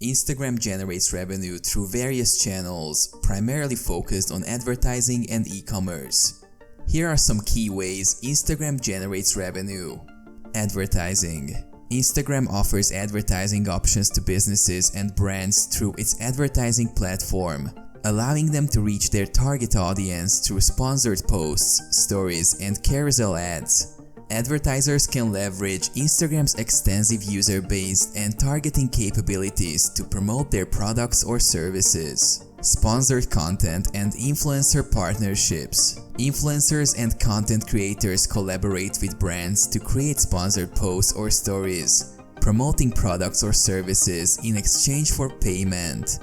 Instagram generates revenue through various channels, primarily focused on advertising and e-commerce. Here are some key ways Instagram generates revenue. Advertising. Instagram offers advertising options to businesses and brands through its advertising platform, allowing them to reach their target audience through sponsored posts, stories, and carousel ads. Advertisers can leverage Instagram's extensive user base and targeting capabilities to promote their products or services. Sponsored content and influencer partnerships. Influencers and content creators collaborate with brands to create sponsored posts or stories, promoting products or services in exchange for payment.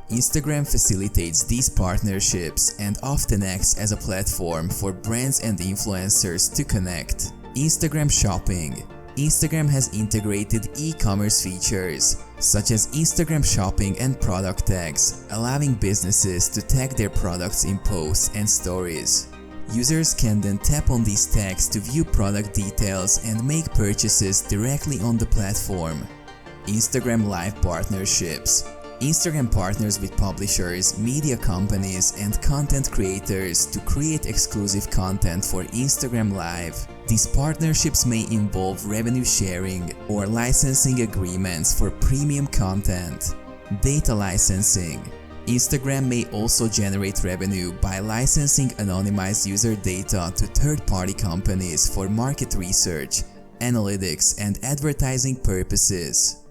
Instagram facilitates these partnerships and often acts as a platform for brands and influencers to connect. Instagram Shopping. Instagram has integrated e-commerce features such as Instagram Shopping and product tags, allowing businesses to tag their products in posts and stories. Users can then tap on these tags to view product details and make purchases directly on the platform. Instagram Live Partnerships. Instagram partners with publishers, media companies, and content creators to create exclusive content for Instagram Live. These partnerships may involve revenue sharing or licensing agreements for premium content. Data licensing. Instagram may also generate revenue by licensing anonymized user data to third-party companies for market research, analytics, and advertising purposes.